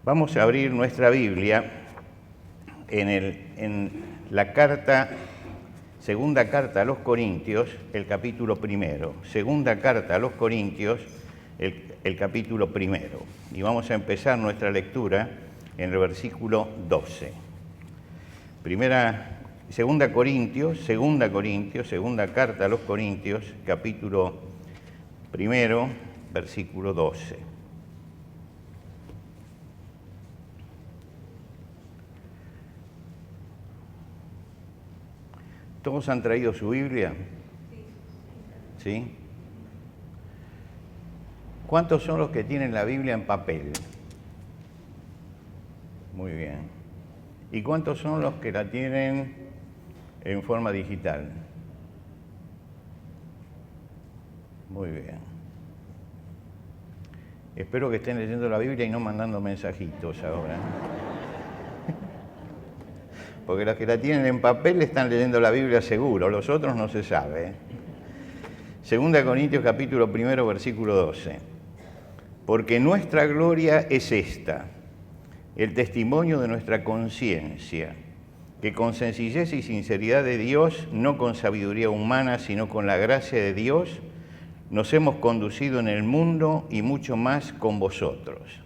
Vamos a abrir nuestra Biblia en la segunda carta a los Corintios, el capítulo primero. Segunda carta a los Corintios, el capítulo primero. Y vamos a empezar nuestra lectura en el versículo 12. Segunda carta a los Corintios, capítulo primero, versículo 12. ¿Todos han traído su Biblia? ¿Sí? ¿Cuántos son los que tienen la Biblia en papel? Muy bien. ¿Y cuántos son los que la tienen en forma digital? Muy bien. Espero que estén leyendo la Biblia y no mandando mensajitos ahora. Porque los que la tienen en papel están leyendo la Biblia seguro, los otros no se sabe. Segunda Corintios capítulo primero, versículo 12. Porque nuestra gloria es esta, el testimonio de nuestra conciencia, que con sencillez y sinceridad de Dios, no con sabiduría humana, sino con la gracia de Dios, nos hemos conducido en el mundo y mucho más con vosotros.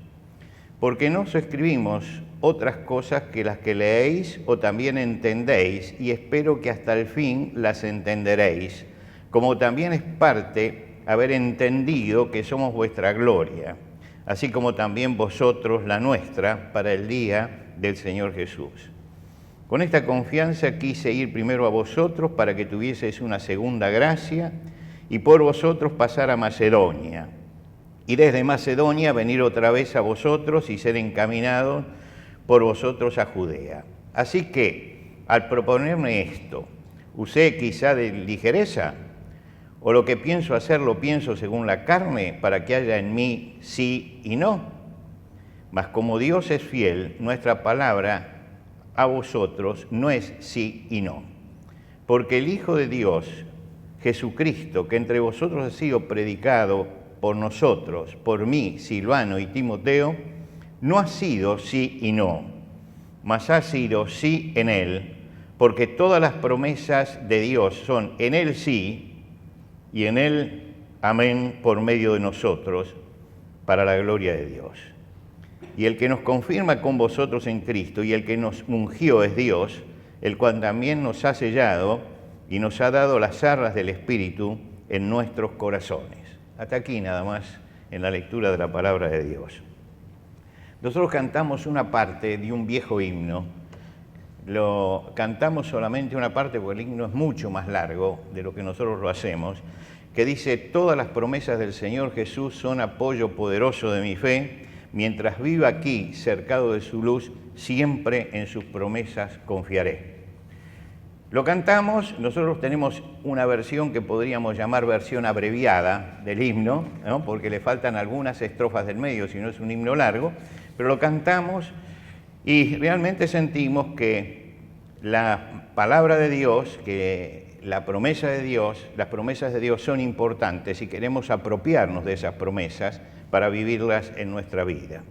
Porque no os escribimos otras cosas que las que leéis o también entendéis, y espero que hasta el fin las entenderéis, como también es parte haber entendido que somos vuestra gloria, así como también vosotros la nuestra para el día del Señor Jesús. Con esta confianza quise ir primero a vosotros para que tuvieseis una segunda gracia y por vosotros pasar a Macedonia. Y desde Macedonia venir otra vez a vosotros y ser encaminados por vosotros a Judea. Así que, al proponerme esto, ¿usé quizá de ligereza? ¿O lo que pienso hacer lo pienso según la carne, para que haya en mí sí y no? Mas como Dios es fiel, nuestra palabra a vosotros no es sí y no. Porque el Hijo de Dios, Jesucristo, que entre vosotros ha sido predicado por nosotros, por mí, Silvano y Timoteo, no ha sido sí y no, mas ha sido sí en Él, porque todas las promesas de Dios son en Él sí y en Él amén por medio de nosotros, para la gloria de Dios. Y el que nos confirma con vosotros en Cristo y el que nos ungió es Dios, el cual también nos ha sellado y nos ha dado las arras del Espíritu en nuestros corazones. Hasta aquí nada más en la lectura de la palabra de Dios. Nosotros cantamos una parte de un viejo himno. Lo cantamos solamente una parte porque el himno es mucho más largo de lo que nosotros lo hacemos, que dice: todas las promesas del Señor Jesús son apoyo poderoso de mi fe, mientras viva aquí cercado de su luz, siempre en sus promesas confiaré. Lo cantamos, nosotros tenemos una versión que podríamos llamar versión abreviada del himno, ¿no? Porque le faltan algunas estrofas del medio, si no es un himno largo, pero lo cantamos y realmente sentimos que la palabra de Dios, que la promesa de Dios, las promesas de Dios son importantes y queremos apropiarnos de esas promesas para vivirlas en nuestra vida.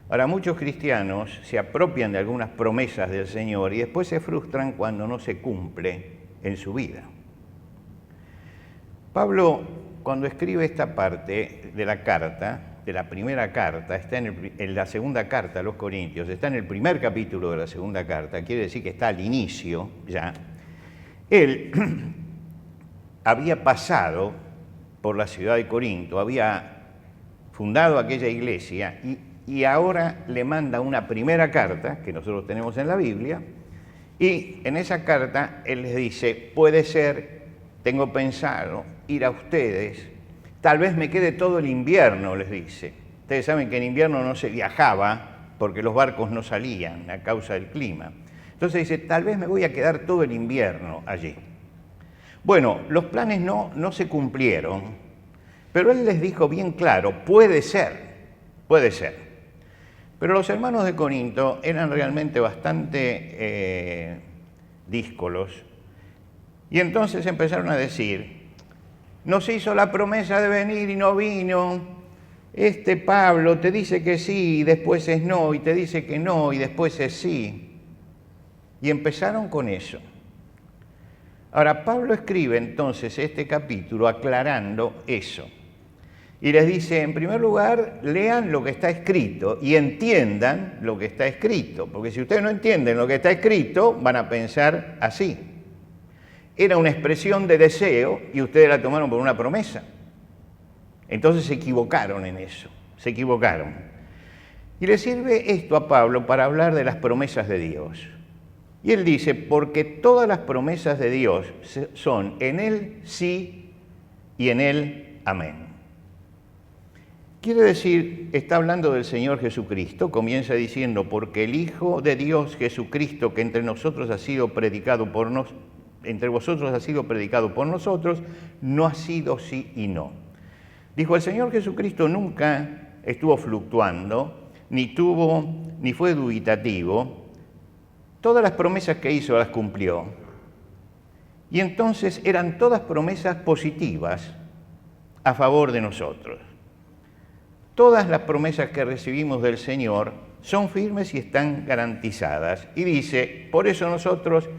Ahora, muchos cristianos se apropian de algunas promesas del Señor y después se frustran cuando no se cumple en su vida. Pablo, cuando escribe esta parte de la carta, de la primera carta, está en la segunda carta a los Corintios, está en el primer capítulo de la segunda carta, quiere decir que está al inicio ya. Él había pasado por la ciudad de Corinto, había fundado aquella iglesia y ahora le manda una primera carta, que nosotros tenemos en la Biblia, y en esa carta él les dice: puede ser, tengo pensado ir a ustedes, tal vez me quede todo el invierno, les dice. Ustedes saben que en invierno no se viajaba porque los barcos no salían a causa del clima. Entonces dice: tal vez me voy a quedar todo el invierno allí. Bueno, los planes no se cumplieron, pero él les dijo bien claro: puede ser, puede ser. Pero los hermanos de Corinto eran realmente bastante díscolos y entonces empezaron a decir: nos hizo la promesa de venir y no vino, Este Pablo te dice que sí y después es no, y te dice que no y después es sí. Y empezaron con eso. Ahora, Pablo escribe entonces este capítulo aclarando eso. Y les dice, en primer lugar, lean lo que está escrito y entiendan lo que está escrito. Porque si ustedes no entienden lo que está escrito, van a pensar así. Era una expresión de deseo y ustedes la tomaron por una promesa. Entonces se equivocaron en eso, se equivocaron. Y le sirve esto a Pablo para hablar de las promesas de Dios. Y él dice, porque todas las promesas de Dios son en Él sí y en Él amén. Quiere decir, está hablando del Señor Jesucristo, comienza diciendo, porque el Hijo de Dios Jesucristo, que entre vosotros ha sido predicado por nosotros, no ha sido sí y no. Dijo, el Señor Jesucristo nunca estuvo fluctuando, ni fue dubitativo. Todas las promesas que hizo las cumplió. Y entonces eran todas promesas positivas a favor de nosotros. Todas las promesas que recibimos del Señor son firmes y están garantizadas. Y dice, por eso nosotros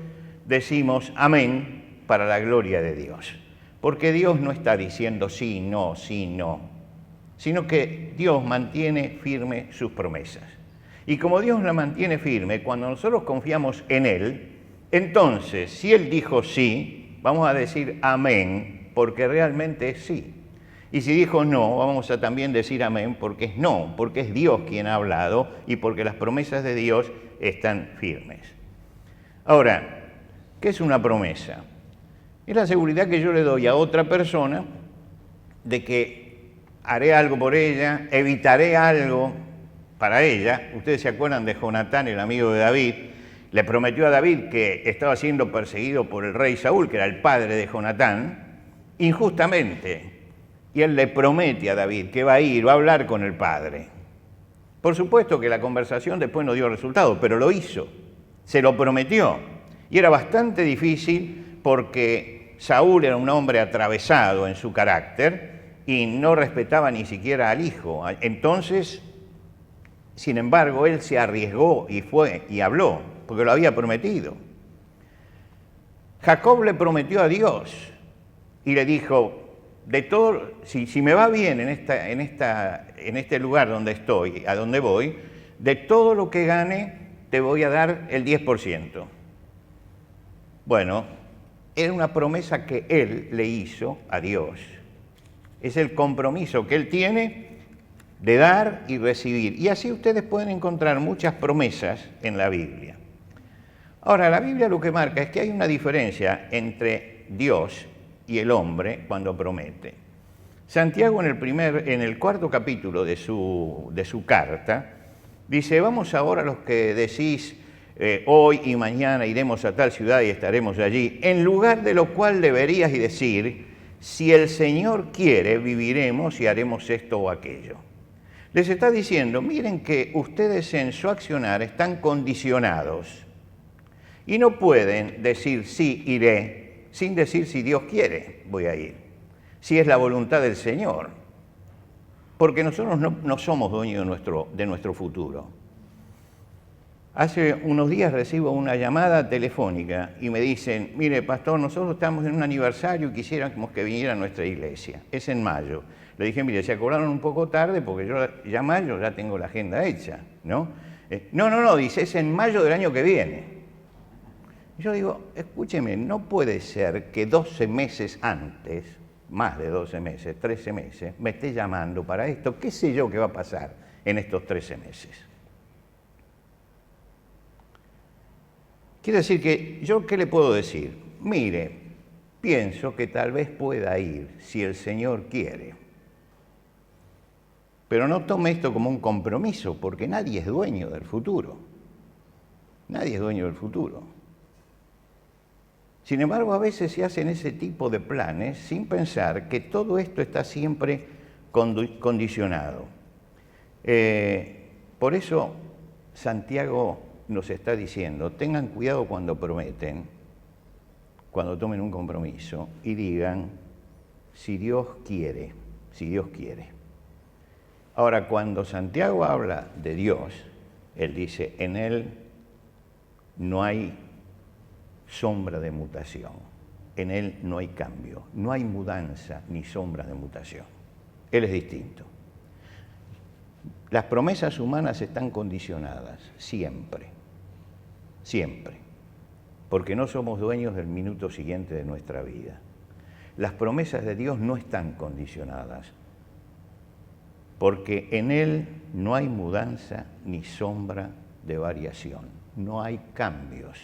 decimos amén para la gloria de Dios. Porque Dios no está diciendo sí, no, sino que Dios mantiene firme sus promesas. Y como Dios la mantiene firme, cuando nosotros confiamos en Él, entonces, si Él dijo sí, vamos a decir amén, porque realmente es sí. Y si dijo no, vamos a también decir amén, porque es no, porque es Dios quien ha hablado y porque las promesas de Dios están firmes. Ahora, ¿qué es una promesa? Es la seguridad que yo le doy a otra persona de que haré algo por ella, evitaré algo para ella. Ustedes se acuerdan de Jonatán, el amigo de David. Le prometió a David que estaba siendo perseguido por el rey Saúl, que era el padre de Jonatán, injustamente. Y él le promete a David que va a hablar con el padre. Por supuesto que la conversación después no dio resultado, pero lo hizo, se lo prometió. Y era bastante difícil porque Saúl era un hombre atravesado en su carácter y no respetaba ni siquiera al hijo. Entonces, sin embargo, él se arriesgó y fue y habló, porque lo había prometido. Jacob le prometió a Dios y le dijo, de todo, si me va bien en este lugar donde estoy, a donde voy, de todo lo que gane te voy a dar el 10%. Bueno, era una promesa que él le hizo a Dios. Es el compromiso que él tiene de dar y recibir. Y así ustedes pueden encontrar muchas promesas en la Biblia. Ahora, la Biblia lo que marca es que hay una diferencia entre Dios y el hombre cuando promete. Santiago en el cuarto capítulo de su carta dice, vamos ahora los que decís hoy y mañana iremos a tal ciudad y estaremos allí, en lugar de lo cual deberías decir, si el Señor quiere, viviremos y haremos esto o aquello. Les está diciendo, miren que ustedes en su accionar están condicionados y no pueden decir sí, iré, sin decir si Dios quiere, voy a ir, si es la voluntad del Señor, porque nosotros no somos dueños de nuestro futuro. Hace unos días recibo una llamada telefónica y me dicen, mire, pastor, nosotros estamos en un aniversario y quisiéramos que viniera a nuestra iglesia, es en mayo. Le dije, mire, se acordaron un poco tarde porque yo ya mayo ya tengo la agenda hecha, ¿no? No, dice, es en mayo del año que viene. Yo digo, escúcheme, no puede ser que 12 meses antes, más de 12 meses, 13 meses, me esté llamando para esto. ¿Qué sé yo qué va a pasar en estos 13 meses? Quiere decir que, ¿yo qué le puedo decir? Mire, pienso que tal vez pueda ir si el Señor quiere. Pero no tome esto como un compromiso, porque nadie es dueño del futuro. Nadie es dueño del futuro. Sin embargo, a veces se hacen ese tipo de planes sin pensar que todo esto está siempre condicionado. Por eso Santiago nos está diciendo, tengan cuidado cuando prometen, cuando tomen un compromiso y digan, si Dios quiere, si Dios quiere. Ahora, cuando Santiago habla de Dios, él dice, en Él no hay sombra de mutación, en Él no hay cambio, no hay mudanza ni sombra de mutación. Él es distinto. Las promesas humanas están condicionadas, siempre, siempre, porque no somos dueños del minuto siguiente de nuestra vida. Las promesas de Dios no están condicionadas, porque en Él no hay mudanza ni sombra de variación, no hay cambios,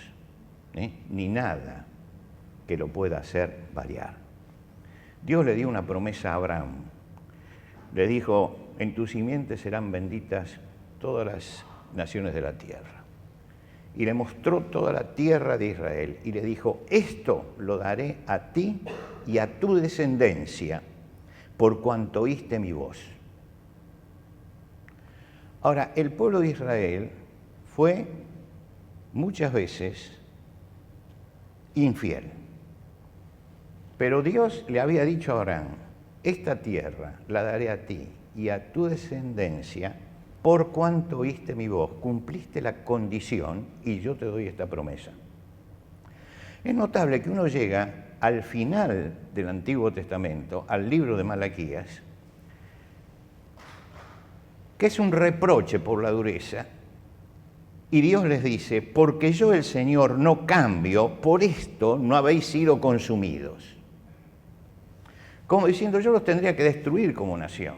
ni nada que lo pueda hacer variar. Dios le dio una promesa a Abraham, le dijo, en tu simiente serán benditas todas las naciones de la tierra. Y le mostró toda la tierra de Israel y le dijo, esto lo daré a ti y a tu descendencia, por cuanto oíste mi voz. Ahora, el pueblo de Israel fue muchas veces infiel, pero Dios le había dicho a Abraham, esta tierra la daré a ti y a tu descendencia, por cuanto oíste mi voz, cumpliste la condición y yo te doy esta promesa. Es notable que uno llega al final del Antiguo Testamento, al libro de Malaquías, que es un reproche por la dureza, y Dios les dice, porque yo el Señor no cambio, por esto no habéis sido consumidos. Como diciendo, yo los tendría que destruir como nación,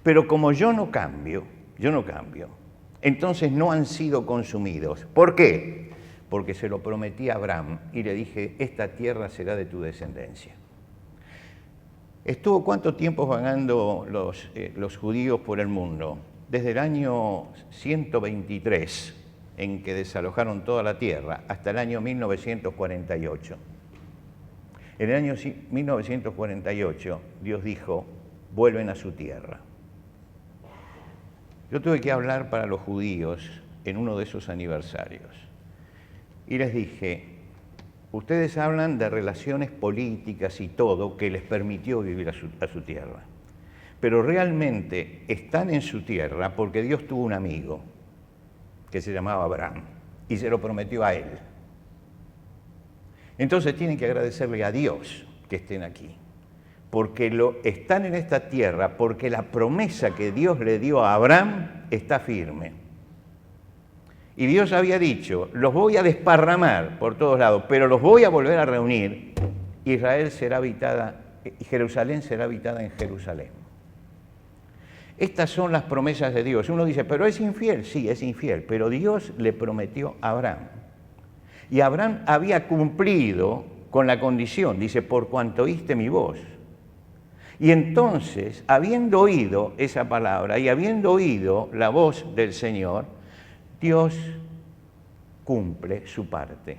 pero como yo no cambio, entonces no han sido consumidos. ¿Por qué? Porque se lo prometí a Abraham y le dije, esta tierra será de tu descendencia. ¿Estuvo cuánto tiempo vagando los judíos por el mundo? Desde el año 123, en que desalojaron toda la tierra, hasta el año 1948. En el año 1948, Dios dijo, vuelven a su tierra. Yo tuve que hablar para los judíos en uno de esos aniversarios. Y les dije, ustedes hablan de relaciones políticas y todo que les permitió vivir a su tierra. Pero realmente están en su tierra porque Dios tuvo un amigo que se llamaba Abraham y se lo prometió a él. Entonces tienen que agradecerle a Dios que estén aquí, porque están en esta tierra porque la promesa que Dios le dio a Abraham está firme. Y Dios había dicho, los voy a desparramar por todos lados, pero los voy a volver a reunir. Israel será habitada, y Jerusalén será habitada en Jerusalén. Estas son las promesas de Dios. Uno dice, pero es infiel. Sí, es infiel, pero Dios le prometió a Abraham. Y Abraham había cumplido con la condición, dice, por cuanto oíste mi voz. Y entonces, habiendo oído esa palabra y habiendo oído la voz del Señor, Dios cumple su parte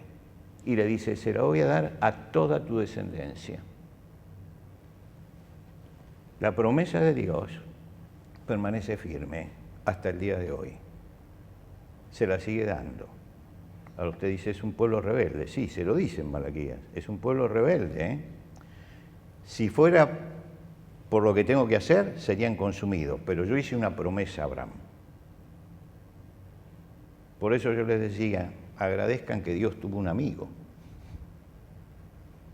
y le dice, se la voy a dar a toda tu descendencia. La promesa de Dios permanece firme hasta el día de hoy. Se la sigue dando. Ahora usted dice, es un pueblo rebelde. Sí, se lo dice en Malaquías, es un pueblo rebelde. Si fuera por lo que tengo que hacer, serían consumidos, pero yo hice una promesa a Abraham. Por eso yo les decía, agradezcan que Dios tuvo un amigo,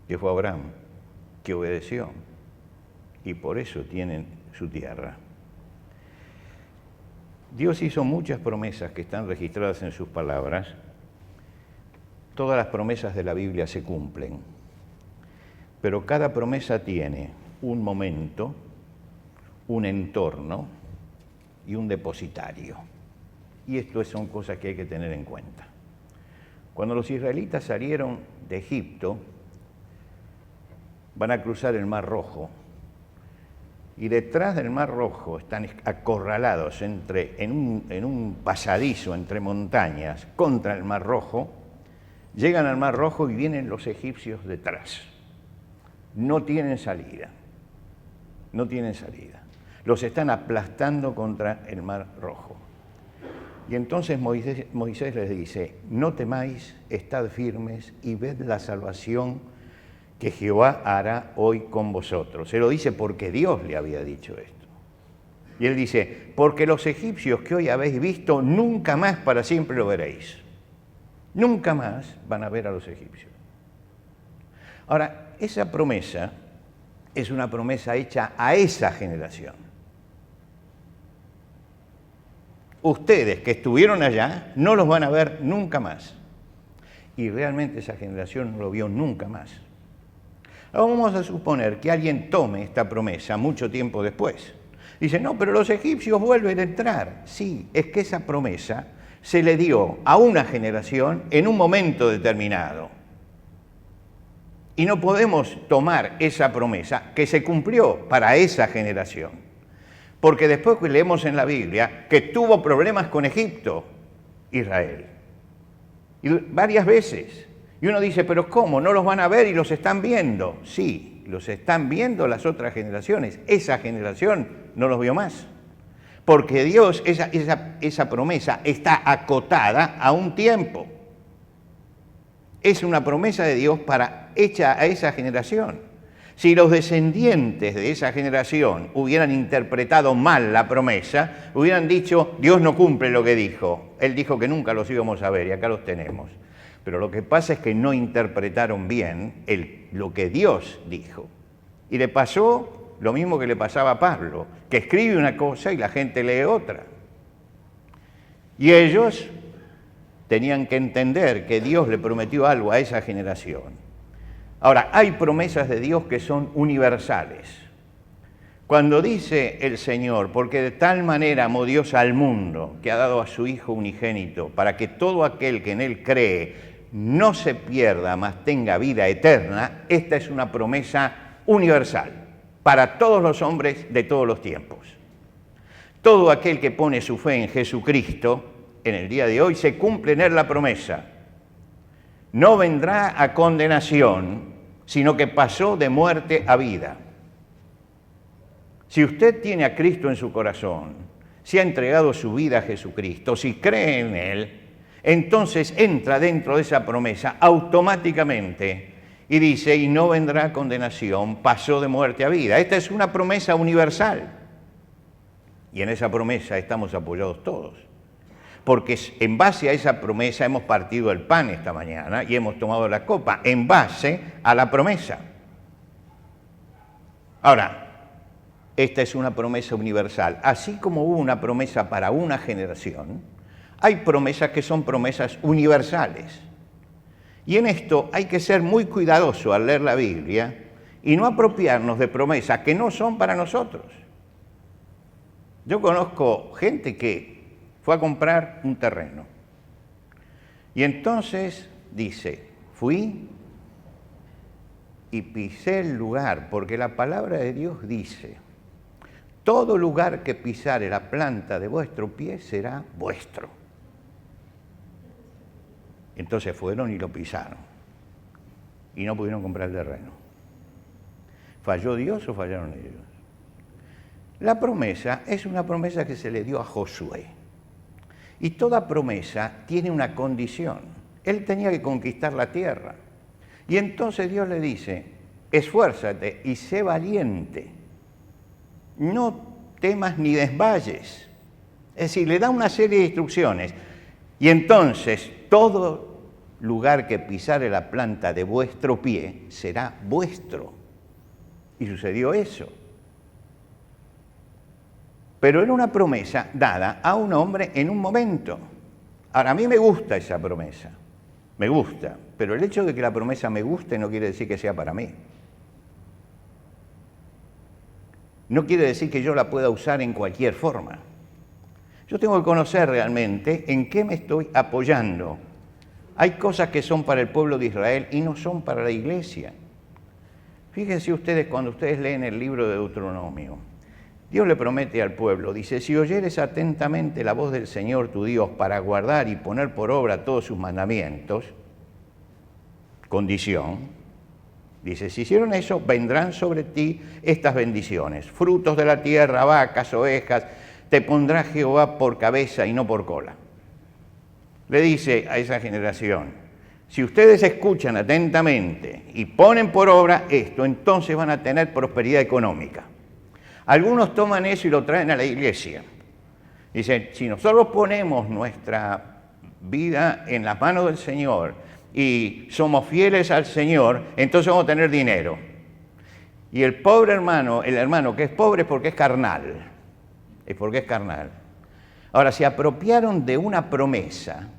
que fue Abraham, que obedeció, y por eso tienen su tierra. Dios hizo muchas promesas que están registradas en sus palabras. Todas las promesas de la Biblia se cumplen, pero cada promesa tiene un momento, un entorno y un depositario. Y esto son cosas que hay que tener en cuenta. Cuando los israelitas salieron de Egipto, van a cruzar el Mar Rojo, y detrás del Mar Rojo están acorralados en un pasadizo entre montañas contra el Mar Rojo. Llegan al Mar Rojo y vienen los egipcios detrás. No tienen salida. No tienen salida. Los están aplastando contra el Mar Rojo. Y entonces Moisés les dice, no temáis, estad firmes y ved la salvación que Jehová hará hoy con vosotros. Se lo dice porque Dios le había dicho esto. Y él dice, porque los egipcios que hoy habéis visto, nunca más para siempre lo veréis. Nunca más van a ver a los egipcios. Ahora, esa promesa es una promesa hecha a esa generación. Ustedes que estuvieron allá no los van a ver nunca más. Y realmente esa generación no lo vio nunca más. Ahora vamos a suponer que alguien tome esta promesa mucho tiempo después. Dice, no, pero los egipcios vuelven a entrar. Sí, es que esa promesa se le dio a una generación en un momento determinado. Y no podemos tomar esa promesa que se cumplió para esa generación. Porque después que leemos en la Biblia que tuvo problemas con Egipto, Israel. Y varias veces. Y uno dice, pero ¿cómo? ¿No los van a ver y los están viendo? Sí, los están viendo las otras generaciones. Esa generación no los vio más. Porque Dios, esa promesa está acotada a un tiempo. Es una promesa de Dios hecha a esa generación. Si los descendientes de esa generación hubieran interpretado mal la promesa, hubieran dicho, Dios no cumple lo que dijo. Él dijo que nunca los íbamos a ver y acá los tenemos. Pero lo que pasa es que no interpretaron bien lo que Dios dijo. Y le pasó lo mismo que le pasaba a Pablo, que escribe una cosa y la gente lee otra. Y ellos tenían que entender que Dios le prometió algo a esa generación. Ahora, hay promesas de Dios que son universales. Cuando dice el Señor, porque de tal manera amó Dios al mundo, que ha dado a su Hijo unigénito, para que todo aquel que en Él cree no se pierda, mas tenga vida eterna, esta es una promesa universal para todos los hombres de todos los tiempos. Todo aquel que pone su fe en Jesucristo, en el día de hoy, se cumple en Él la promesa. No vendrá a condenación, sino que pasó de muerte a vida. Si usted tiene a Cristo en su corazón, si ha entregado su vida a Jesucristo, si cree en Él, entonces entra dentro de esa promesa automáticamente y dice, y no vendrá condenación, pasó de muerte a vida. Esta es una promesa universal. Y en esa promesa estamos apoyados todos. Porque en base a esa promesa hemos partido el pan esta mañana y hemos tomado la copa, en base a la promesa. Ahora, esta es una promesa universal. Así como hubo una promesa para una generación, hay promesas que son promesas universales. Y en esto hay que ser muy cuidadoso al leer la Biblia y no apropiarnos de promesas que no son para nosotros. Yo conozco gente que fue a comprar un terreno. Y entonces dice, fui y pisé el lugar, porque la palabra de Dios dice, todo lugar que pisare la planta de vuestro pie será vuestro. Entonces fueron y lo pisaron. Y no pudieron comprar el terreno. ¿Falló Dios o fallaron ellos? La promesa es una promesa que se le dio a Josué. Y toda promesa tiene una condición. Él tenía que conquistar la tierra. Y entonces Dios le dice, esfuérzate y sé valiente. No temas ni desmayes. Es decir, le da una serie de instrucciones. Y entonces todo lugar que pisare la planta de vuestro pie será vuestro. Y sucedió eso. Pero era una promesa dada a un hombre en un momento. Ahora, a mí me gusta esa promesa, me gusta, pero el hecho de que la promesa me guste no quiere decir que sea para mí. No quiere decir que yo la pueda usar en cualquier forma. Yo tengo que conocer realmente en qué me estoy apoyando. Hay cosas que son para el pueblo de Israel y no son para la iglesia. Fíjense ustedes cuando ustedes leen el libro de Deuteronomio. Dios le promete al pueblo, dice, si oyeres atentamente la voz del Señor tu Dios para guardar y poner por obra todos sus mandamientos, condición, dice, si hicieron eso, vendrán sobre ti estas bendiciones, frutos de la tierra, vacas, ovejas, te pondrá Jehová por cabeza y no por cola. Le dice a esa generación, si ustedes escuchan atentamente y ponen por obra esto, entonces van a tener prosperidad económica. Algunos toman eso y lo traen a la iglesia. Dicen, si nosotros ponemos nuestra vida en las manos del Señor y somos fieles al Señor, entonces vamos a tener dinero. Y el pobre hermano, el hermano que es pobre es porque es carnal. Es porque es carnal. Ahora, se apropiaron de una promesa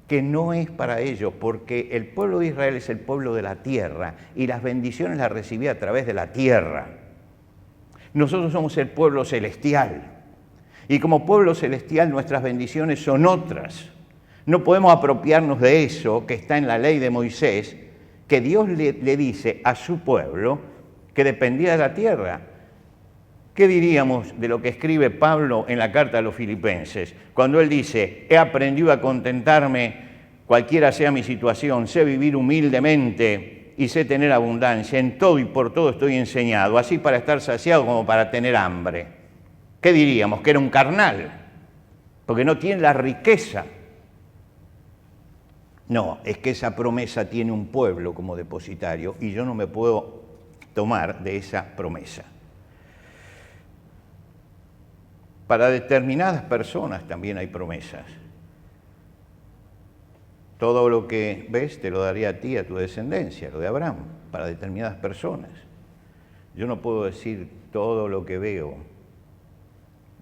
que no es para ellos, porque el pueblo de Israel es el pueblo de la tierra y las bendiciones las recibía a través de la tierra. Nosotros somos el pueblo celestial y como pueblo celestial nuestras bendiciones son otras. No podemos apropiarnos de eso que está en la ley de Moisés, que Dios le dice a su pueblo que dependía de la tierra. ¿Qué diríamos de lo que escribe Pablo en la carta a los Filipenses? Cuando él dice, he aprendido a contentarme cualquiera sea mi situación, sé vivir humildemente y sé tener abundancia, en todo y por todo estoy enseñado, así para estar saciado como para tener hambre. ¿Qué diríamos? Que era un carnal, porque no tiene la riqueza. No, es que esa promesa tiene un pueblo como depositario y yo no me puedo tomar de esa promesa. Para determinadas personas también hay promesas. Todo lo que ves te lo daría a ti, a tu descendencia, lo de Abraham, para determinadas personas. Yo no puedo decir todo lo que veo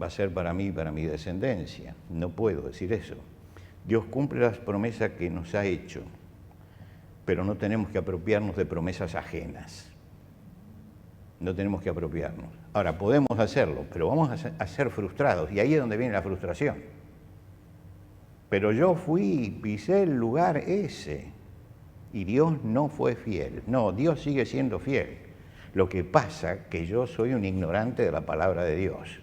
va a ser para mí y para mi descendencia. No puedo decir eso. Dios cumple las promesas que nos ha hecho, pero no tenemos que apropiarnos de promesas ajenas. No tenemos que apropiarnos. Ahora, podemos hacerlo, pero vamos a ser frustrados, y ahí es donde viene la frustración. Pero yo fui, pisé el lugar ese, y Dios no fue fiel. No, Dios sigue siendo fiel. Lo que pasa es que yo soy un ignorante de la palabra de Dios.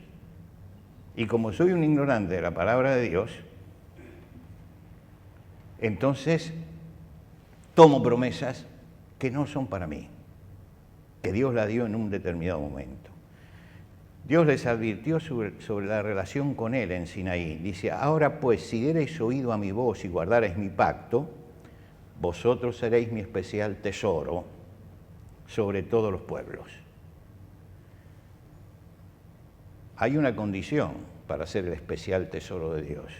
Y como soy un ignorante de la palabra de Dios, entonces tomo promesas que no son para mí, que Dios la dio en un determinado momento. Dios les advirtió sobre la relación con Él en Sinaí. Dice, ahora pues, si diereis oído a mi voz y guardareis mi pacto, vosotros seréis mi especial tesoro sobre todos los pueblos. Hay una condición para ser el especial tesoro de Dios.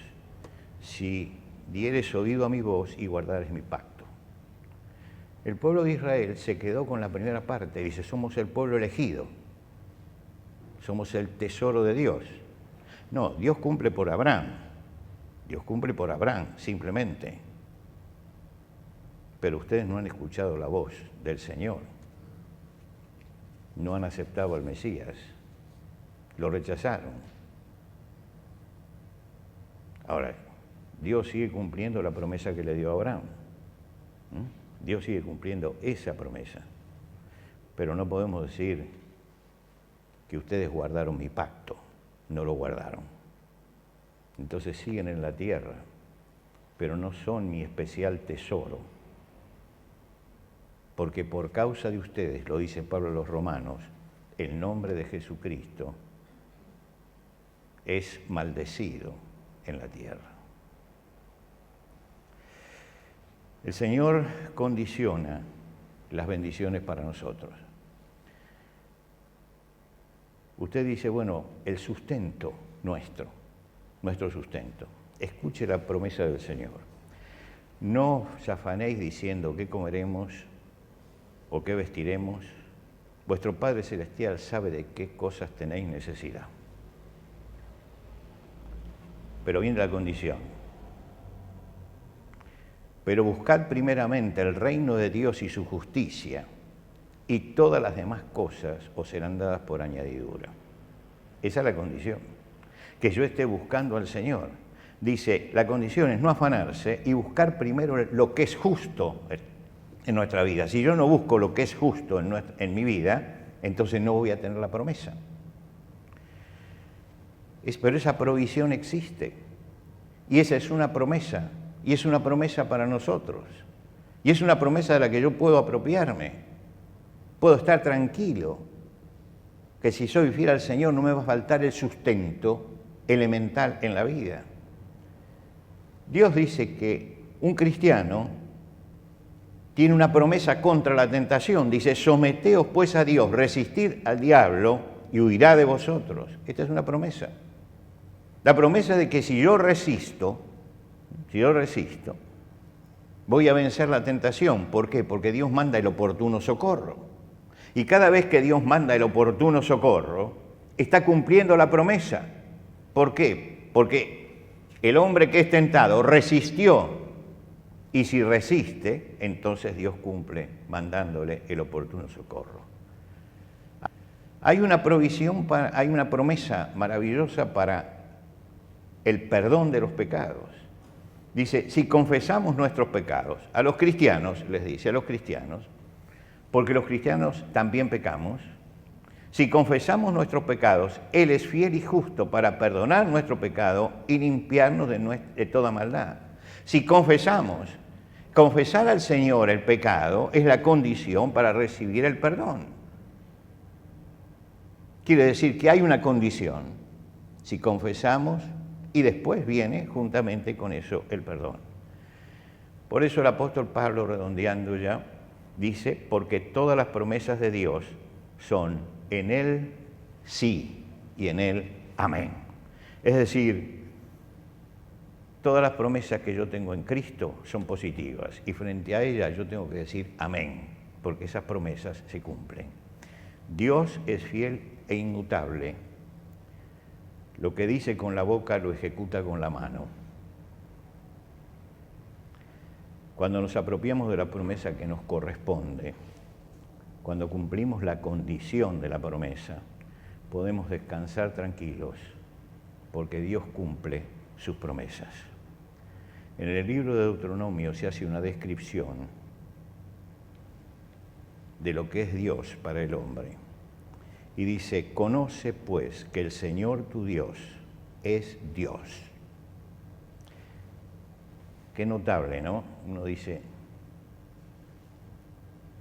Si diereis oído a mi voz y guardareis mi pacto. El pueblo de Israel se quedó con la primera parte. Dice, somos el pueblo elegido. Somos el tesoro de Dios. No, Dios cumple por Abraham. Dios cumple por Abraham, simplemente. Pero ustedes no han escuchado la voz del Señor. No han aceptado al Mesías. Lo rechazaron. Ahora, Dios sigue cumpliendo la promesa que le dio a Abraham. Dios sigue cumpliendo esa promesa. Pero no podemos decir que ustedes guardaron mi pacto. No lo guardaron. Entonces siguen en la tierra, pero no son mi especial tesoro. Porque por causa de ustedes, lo dice Pablo a los Romanos, el nombre de Jesucristo es maldecido en la tierra. El Señor condiciona las bendiciones para nosotros. Usted dice, bueno, el sustento nuestro sustento. Escuche la promesa del Señor. No os afanéis diciendo qué comeremos o qué vestiremos. Vuestro Padre Celestial sabe de qué cosas tenéis necesidad. Pero viene la condición. Pero buscad primeramente el reino de Dios y su justicia, y todas las demás cosas os serán dadas por añadidura. Esa es la condición, que yo esté buscando al Señor. Dice, la condición es no afanarse y buscar primero lo que es justo en nuestra vida. Si yo no busco lo que es justo en mi vida, entonces no voy a tener la promesa. Pero esa provisión existe, y esa es una promesa, y es una promesa para nosotros, y es una promesa de la que yo puedo apropiarme. Puedo estar tranquilo, que si soy fiel al Señor no me va a faltar el sustento elemental en la vida. Dios dice que un cristiano tiene una promesa contra la tentación. Dice, someteos pues a Dios, resistid al diablo y huirá de vosotros. Esta es una promesa. La promesa de que si yo resisto, voy a vencer la tentación. ¿Por qué? Porque Dios manda el oportuno socorro. Y cada vez que Dios manda el oportuno socorro, está cumpliendo la promesa. ¿Por qué? Porque el hombre que es tentado resistió. Y si resiste, entonces Dios cumple mandándole el oportuno socorro. Hay una provisión, hay una promesa maravillosa para el perdón de los pecados. Dice, si confesamos nuestros pecados, a los cristianos, les dice, a los cristianos, porque los cristianos también pecamos, si confesamos nuestros pecados, Él es fiel y justo para perdonar nuestro pecado y limpiarnos de toda maldad. Si confesamos, confesar al Señor el pecado es la condición para recibir el perdón. Quiere decir que hay una condición. Si confesamos, y después viene juntamente con eso el perdón. Por eso el apóstol Pablo, redondeando ya, dice, porque todas las promesas de Dios son en Él sí y en Él amén. Es decir, todas las promesas que yo tengo en Cristo son positivas y frente a ellas yo tengo que decir amén, porque esas promesas se cumplen. Dios es fiel e inmutable. Lo que dice con la boca lo ejecuta con la mano. Cuando nos apropiamos de la promesa que nos corresponde, cuando cumplimos la condición de la promesa, podemos descansar tranquilos, porque Dios cumple sus promesas. En el libro de Deuteronomio se hace una descripción de lo que es Dios para el hombre. Y dice, conoce pues que el Señor tu Dios es Dios. Qué notable, ¿no? Uno dice,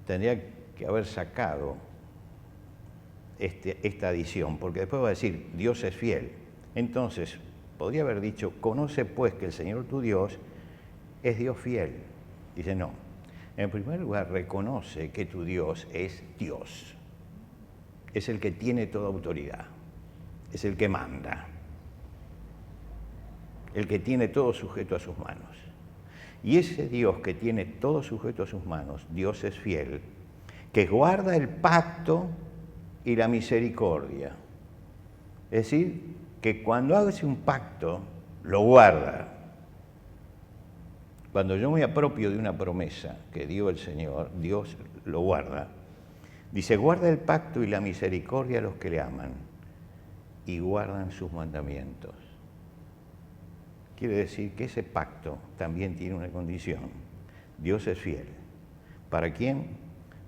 tendría que haber sacado esta adición, porque después va a decir, Dios es fiel. Entonces, podría haber dicho, conoce pues que el Señor tu Dios es Dios fiel. Dice, no. En primer lugar, reconoce que tu Dios es Dios. Es el que tiene toda autoridad. Es el que manda. El que tiene todo sujeto a sus manos. Y ese Dios que tiene todo sujeto a sus manos, Dios es fiel, que guarda el pacto y la misericordia. Es decir, que cuando hace un pacto, lo guarda. Cuando yo me apropio de una promesa que dio el Señor, Dios lo guarda. Dice, guarda el pacto y la misericordia a los que le aman y guardan sus mandamientos. Quiere decir que ese pacto también tiene una condición. Dios es fiel. ¿Para quién?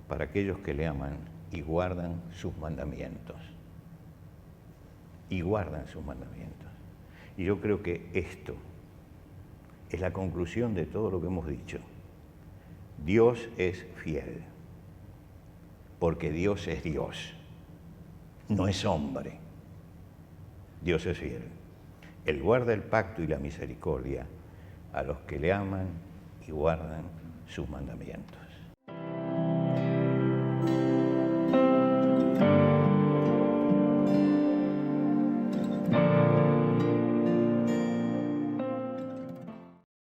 Para aquellos que le aman y guardan sus mandamientos. Y guardan sus mandamientos. Y yo creo que esto es la conclusión de todo lo que hemos dicho. Dios es fiel. Porque Dios es Dios, no es hombre. Dios es fiel. Él guarda el pacto y la misericordia a los que le aman y guardan sus mandamientos.